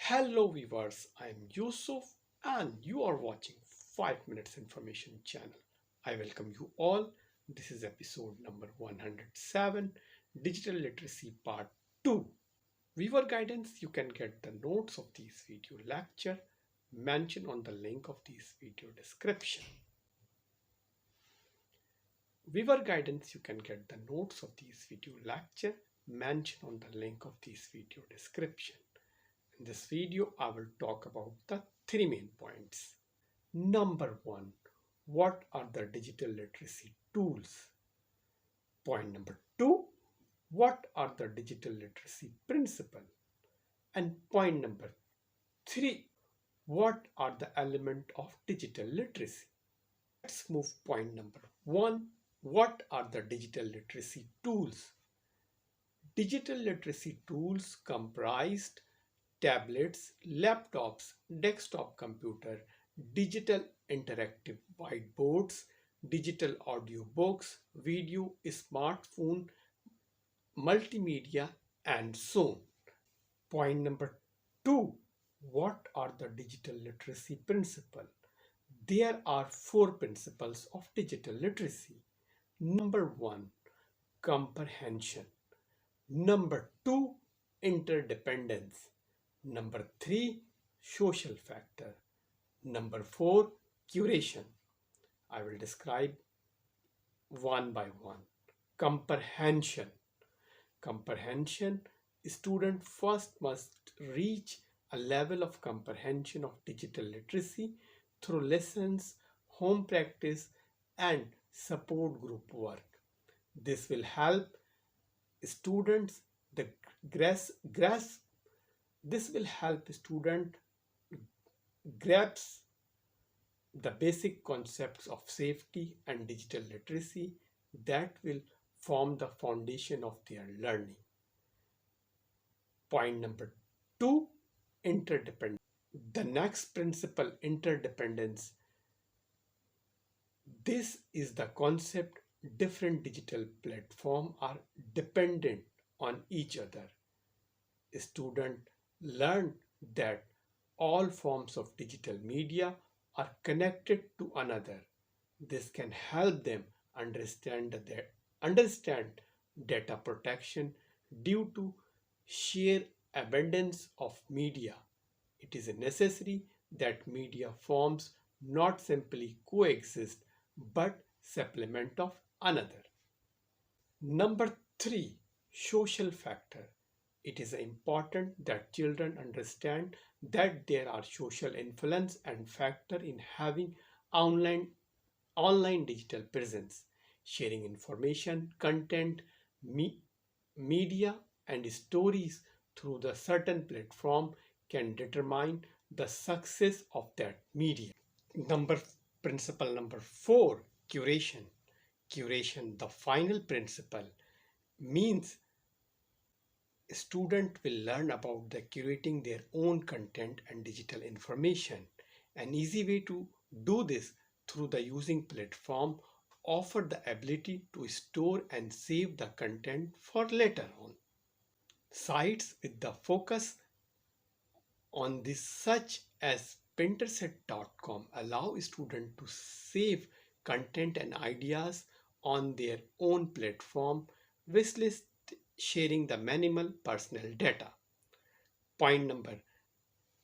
Hello viewers, I am Yusuf and you are watching 5 Minutes Information channel. I welcome you all. This is episode number 107, Digital Literacy Part 2. Viewer guidance, you can get the notes of this video lecture mentioned on the link of this video description. Viewer guidance, you can get the notes of this video lecture mentioned on the link of this video description. In this video, I will talk about the three main points. Number one, what are the digital literacy tools? Point number two, what are the digital literacy principle? And point number three, what are the elements of digital literacy? Let's move point number one. What are the digital literacy tools? Digital literacy tools comprised tablets, laptops, desktop computer, digital interactive whiteboards, digital audio books, video, smartphone, multimedia, and so on. Point number two, what are the digital literacy principles? There are four principles of digital literacy. Number one, comprehension. Number two, interdependence. Number three, social factor. Number four, curation. I will describe one by one. Comprehension. Comprehension, student first must reach a level of comprehension of digital literacy through lessons, home practice, and support group work. This will help students This will help student grasp the basic concepts of safety and digital literacy that will form the foundation of their learning. Point number two, interdependence. The next principle, interdependence. This is the concept different digital platforms are dependent on each other. Students learn that all forms of digital media are connected to another. This can help them understand data protection due to sheer abundance of media. It is necessary that media forms not simply coexist but supplement of another. Number three, social factor. It is important that children understand that there are social influence and factor in having online digital presence. Sharing information, content, media, and stories through the certain platform can determine the success of that media. Principle number four, curation. Curation, the final principle, means student will learn about the curating their own content and digital information. An easy way to do this through the using platform offer the ability to store and save the content for later on. Sites with the focus on this such as pinterest.com allow students to save content and ideas on their own platform, wishlist sharing the minimal personal data. Point number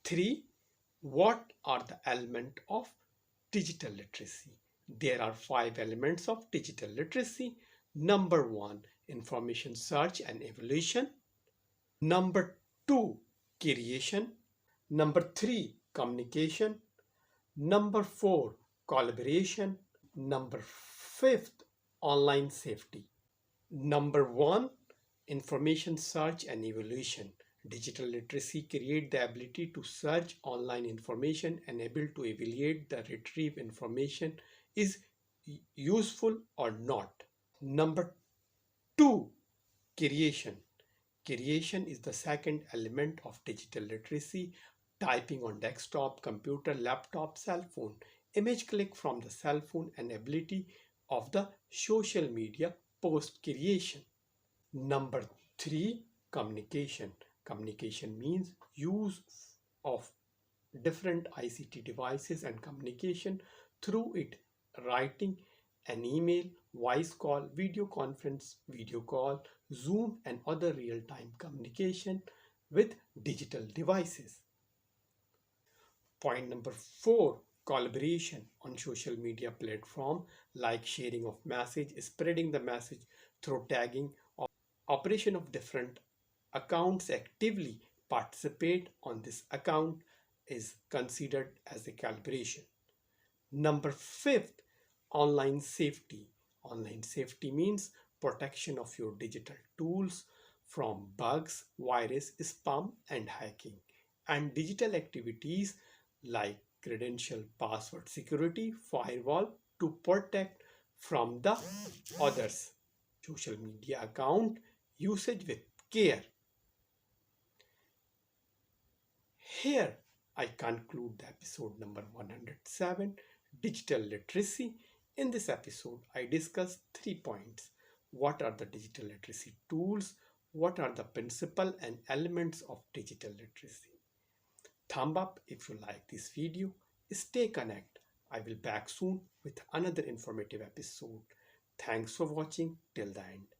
three, what are the elements of digital literacy? There are 5 elements of digital literacy. Number one, information search and evaluation. Number two, creation. Number three, communication. Number four, collaboration. Number fifth, online safety. Number one, information search and evaluation. Digital literacy creates the ability to search online information and able to evaluate the retrieve information is useful or not. Number two, creation. Creation is the second element of digital literacy. Typing on desktop, computer, laptop, cell phone, image click from the cell phone, and ability of the social media post creation. Number three, communication. Communication means use of different ICT devices and communication through it, writing an email, voice call, video call, Zoom, and other real time communication with digital devices. Point number four, collaboration on social media platform like sharing of message, spreading the message through tagging, operation of different accounts actively participate on this account is considered as a calibration. Number fifth, online safety. Online safety means protection of your digital tools from bugs, virus, spam, and hacking, and digital activities like credential password security, firewall to protect from the others. Social media account usage with care. Here I conclude the episode number 107, Digital Literacy. In this episode, I discussed 3 points. What are the digital literacy tools? What are the principles and elements of digital literacy? Thumb up if you like this video. Stay connected. I will back soon with another informative episode. Thanks for watching till the end.